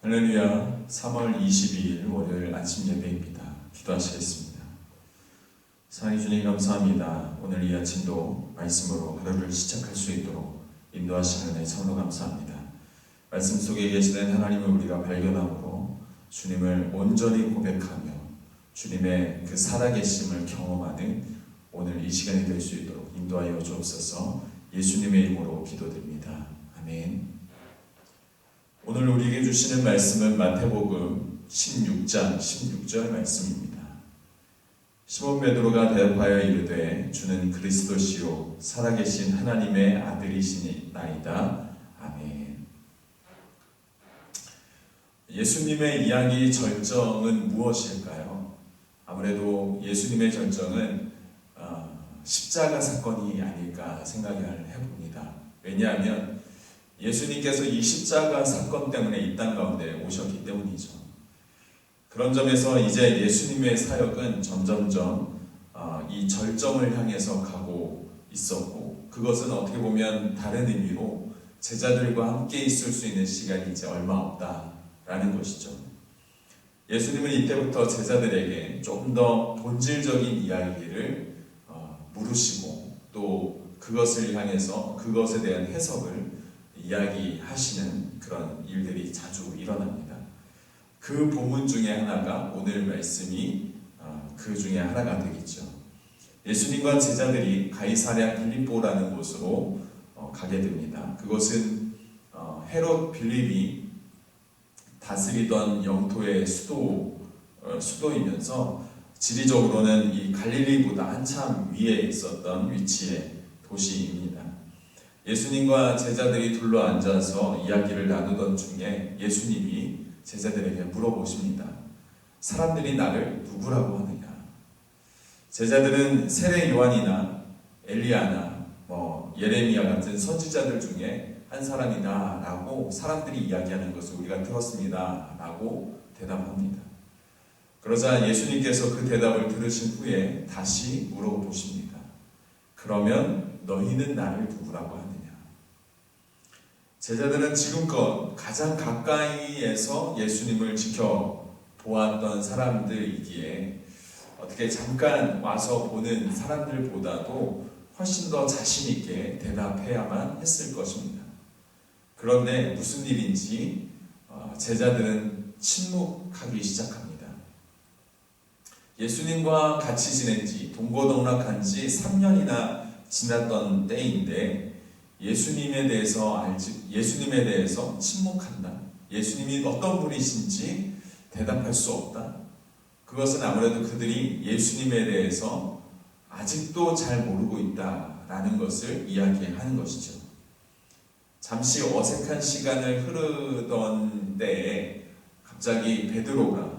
할렐루야. 3월 22일 월요일 아침 예배입니다. 기도하시겠습니다. 사랑해 주님 감사합니다. 오늘 이 아침도 말씀으로 하루를 시작할 수 있도록 인도하시는 은혜 참으로 감사합니다. 말씀 속에 계시는 하나님을 우리가 발견함으로 주님을 온전히 고백하며 주님의 그 살아계심을 경험하는 오늘 이 시간이 될 수 있도록 인도하여 주옵소서. 예수님의 이름으로 기도드립니다. 아멘. 오늘 우리에게 주시는 말씀은 마태복음 16장 16절 말씀입니다. 시몬 베드로가 대답하여 이르되 주는 그리스도시요 살아계신 하나님의 아들이시나이다. 아멘. 예수님의 이야기 절정은 무엇일까요? 아무래도 예수님의 절정은 십자가 사건이 아닐까 생각을 해봅니다. 왜냐하면 예수님께서 이 십자가 사건 때문에 이 땅 가운데 오셨기 때문이죠. 그런 점에서 이제 예수님의 사역은 점점점 이 절정을 향해서 가고 있었고, 그것은 어떻게 보면 다른 의미로 제자들과 함께 있을 수 있는 시간이 이제 얼마 없다라는 것이죠. 예수님은 이때부터 제자들에게 조금 더 본질적인 이야기를 물으시고 또 그것을 향해서 그것에 대한 해석을 이야기하시는 그런 일들이 자주 일어납니다. 그 본문 중에 하나가 오늘 말씀이 그 중에 하나가 되겠죠. 예수님과 제자들이 가이사랴 빌립보라는 곳으로 가게 됩니다. 그것은 헤롯 빌립이 다스리던 영토의 수도이면서 지리적으로는 이 갈릴리보다 한참 위에 있었던 위치의 도시입니다. 예수님과 제자들이 둘러앉아서 이야기를 나누던 중에 예수님이 제자들에게 물어보십니다. 사람들이 나를 누구라고 하느냐? 제자들은 세례 요한이나 엘리야나 예레미야 같은 선지자들 중에 한 사람이다 라고 사람들이 이야기하는 것을 우리가 들었습니다 라고 대답합니다. 그러자 예수님께서 그 대답을 들으신 후에 다시 물어보십니다. 그러면 너희는 나를 누구라고 하느냐? 제자들은 지금껏 가장 가까이에서 예수님을 지켜보았던 사람들이기에 어떻게 잠깐 와서 보는 사람들보다도 훨씬 더 자신있게 대답해야만 했을 것입니다. 그런데 무슨 일인지 제자들은 침묵하기 시작합니다. 예수님과 같이 지낸 지 동고동락한 지 3년이나 지났던 때인데 예수님에 대해서 침묵한다. 예수님이 어떤 분이신지 대답할 수 없다. 그것은 아무래도 그들이 예수님에 대해서 아직도 잘 모르고 있다라는 것을 이야기하는 것이죠. 잠시 어색한 시간을 흐르던 때에 갑자기 베드로가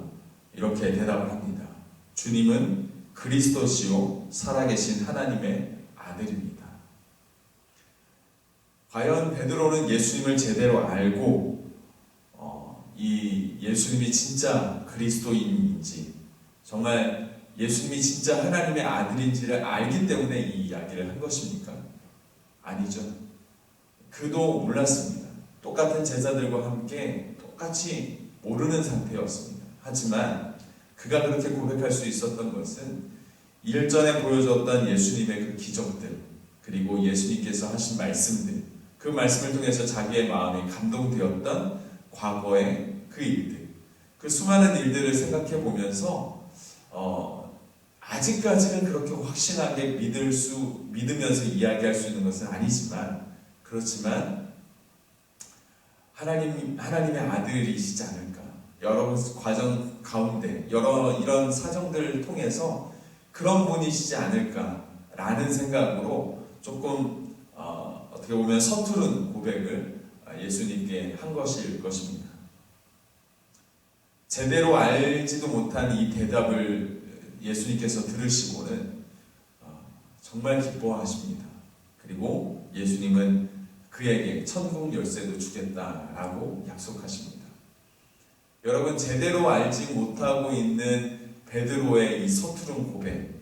이렇게 대답을 합니다. 주님은 그리스도시요 살아계신 하나님의 아들입니다. 과연 베드로는 예수님을 제대로 알고 이 예수님이 진짜 그리스도인인지, 정말 예수님이 진짜 하나님의 아들인지를 알기 때문에 이 이야기를 한 것입니까? 아니죠. 그도 몰랐습니다. 똑같은 제자들과 함께 똑같이 모르는 상태였습니다. 하지만 그가 그렇게 고백할 수 있었던 것은 일전에 보여줬던 예수님의 그 기적들, 그리고 예수님께서 하신 말씀들, 그 말씀을 통해서 자기의 마음이 감동되었던 과거의 그 일들, 그 수많은 일들을 생각해 보면서 아직까지는 그렇게 확신하게 믿으면서 이야기할 수 있는 것은 아니지만, 그렇지만 하나님의 아들이시지 않을까, 여러 과정 가운데 여러 이런 사정들을 통해서 그런 분이시지 않을까라는 생각으로 조금 어떻게 보면 서투른 고백을 예수님께 한 것일 것입니다. 제대로 알지도 못한 이 대답을 예수님께서 들으시고는 정말 기뻐하십니다. 그리고 예수님은 그에게 천국 열쇠도 주겠다라고 약속하십니다. 여러분, 제대로 알지 못하고 있는 베드로의 이 서투른 고백,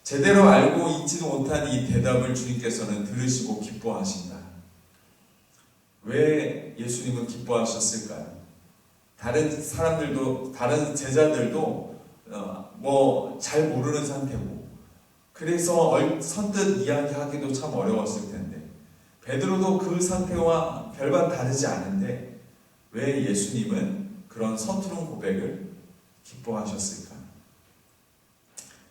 제대로 알고 있지도 못한 이 대답을 주님께서는 들으시고 기뻐하신다. 왜 예수님은 기뻐하셨을까요? 다른 사람들도, 다른 제자들도 잘 모르는 상태고, 그래서 선뜻 이야기하기도 참 어려웠을 텐데, 베드로도 그 상태와 별반 다르지 않은데 왜 예수님은 그런 서투른 고백을 기뻐하셨을까?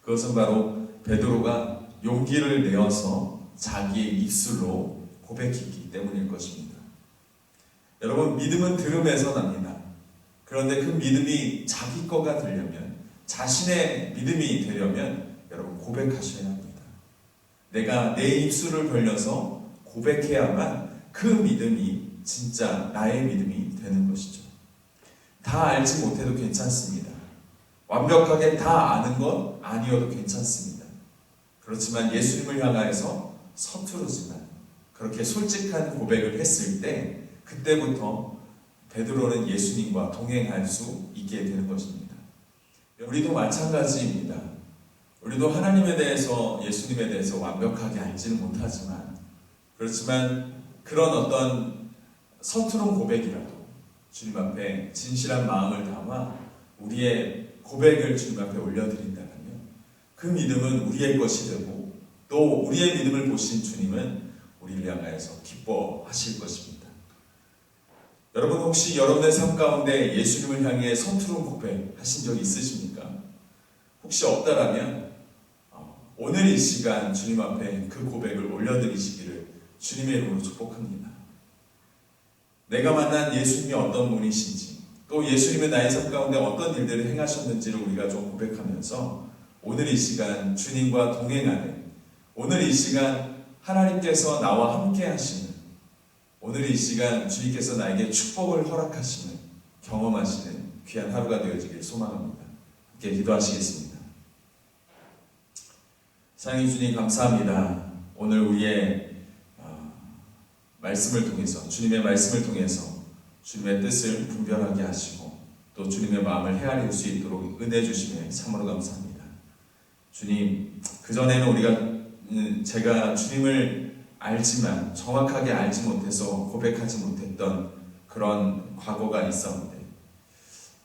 그것은 바로 베드로가 용기를 내어서 자기의 입술로 고백했기 때문일 것입니다. 여러분, 믿음은 들음에서 납니다. 그런데 그 믿음이 자기 거가 되려면, 자신의 믿음이 되려면 여러분 고백하셔야 합니다. 내가 내 입술을 벌려서 고백해야만 그 믿음이 진짜 나의 믿음이 되는 것이죠. 다 알지 못해도 괜찮습니다. 완벽하게 다 아는 것 아니어도 괜찮습니다. 그렇지만 예수님을 향하여서 서투르지만 그렇게 솔직한 고백을 했을 때, 그때부터 베드로는 예수님과 동행할 수 있게 되는 것입니다. 우리도 마찬가지입니다. 우리도 하나님에 대해서, 예수님에 대해서 완벽하게 알지는 못하지만, 그렇지만 그런 어떤 서투른 고백이라도 주님 앞에 진실한 마음을 담아 우리의 고백을 주님 앞에 올려드린다면 그 믿음은 우리의 것이 되고, 또 우리의 믿음을 보신 주님은 우리를 향하여서 기뻐하실 것입니다. 여러분, 혹시 여러분의 삶 가운데 예수님을 향해 서투른 고백하신 적 있으십니까? 혹시 없다라면 오늘 이 시간 주님 앞에 그 고백을 올려드리시기를 주님의 이름으로 축복합니다. 내가 만난 예수님이 어떤 분이신지, 또 예수님의 나의 삶 가운데 어떤 일들을 행하셨는지를 우리가 좀 고백하면서 오늘 이 시간 주님과 동행하는, 오늘 이 시간 하나님께서 나와 함께 하시는, 오늘 이 시간 주님께서 나에게 축복을 허락하시는, 경험하시는 귀한 하루가 되어지길 소망합니다. 함께 기도하시겠습니다. 사랑의 주님, 감사합니다. 오늘 우리의 말씀을 통해서, 주님의 말씀을 통해서 주님의 뜻을 분별하게 하시고 또 주님의 마음을 헤아릴 수 있도록 은혜 주시며 참으로 감사합니다. 주님, 그전에는 제가 주님을 알지만 정확하게 알지 못해서 고백하지 못했던 그런 과거가 있었는데,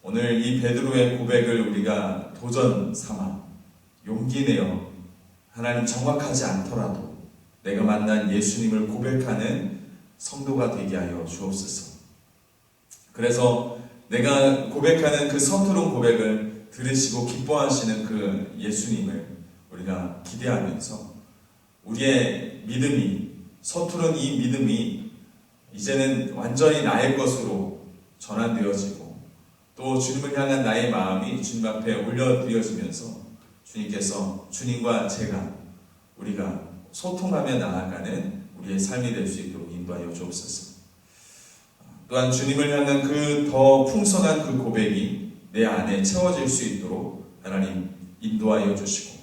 오늘 이 베드로의 고백을 우리가 도전 삼아 용기 내어 하나님, 정확하지 않더라도 내가 만난 예수님을 고백하는 성도가 되게 하여 주옵소서. 그래서 내가 고백하는 그 서투른 고백을 들으시고 기뻐하시는 그 예수님을 우리가 기대하면서 우리의 믿음이, 서투른 이 믿음이 이제는 완전히 나의 것으로 전환되어지고, 또 주님을 향한 나의 마음이 주님 앞에 올려드려지면서 주님께서, 주님과 제가, 우리가 소통하며 나아가는 우리의 삶이 될 수 있도록 인도하여 주옵소서. 또한 주님을 향한 그 더 풍성한 그 고백이 내 안에 채워질 수 있도록 하나님 인도하여 주시고,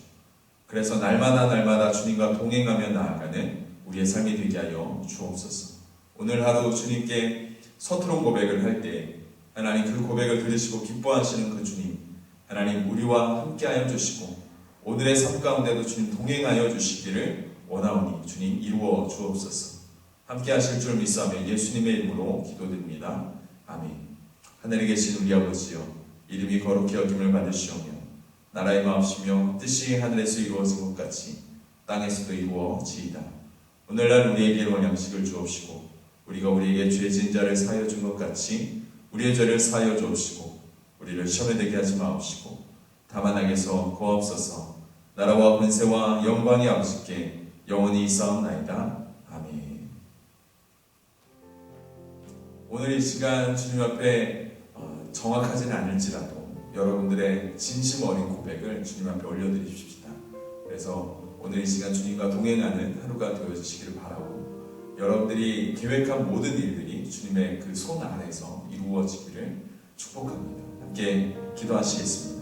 그래서 날마다 주님과 동행하며 나아가는 우리의 삶이 되게 하여 주옵소서. 오늘 하루 주님께 서투른 고백을 할 때 하나님, 그 고백을 들으시고 기뻐하시는 그 주님, 하나님 우리와 함께하여 주시고 오늘의 삶 가운데도 주님 동행하여 주시기를 원하오니 주님 이루어 주옵소서. 함께 하실 줄 믿사오며 예수님의 이름으로 기도드립니다. 아멘. 하늘에 계신 우리 아버지여, 이름이 거룩히 여김을 받으시오며 나라의 마옵시며 뜻이 하늘에서 이루어진 것 같이 땅에서도 이루어지이다. 오늘날 우리에게 일원 양식을 주옵시고 우리가 우리에게 죄 지은 자를 사하여 준 것 같이 우리의 죄를 사하여 주옵시고 우리를 시험에 들게 하지 마옵시고 다만 악에서 구하옵소서. 나라와 권세와 영광이 아버지께 영원히 있사옵나이다. 아멘. 오늘 이 시간 주님 앞에 정확하지는 않을지라도 여러분들의 진심 어린 고백을 주님 앞에 올려드리십시다. 그래서 오늘 이 시간 주님과 동행하는 하루가 되어주시기를 바라고, 여러분들이 계획한 모든 일들이 주님의 그 손 안에서 이루어지기를 축복합니다. 함께 기도하시겠습니다.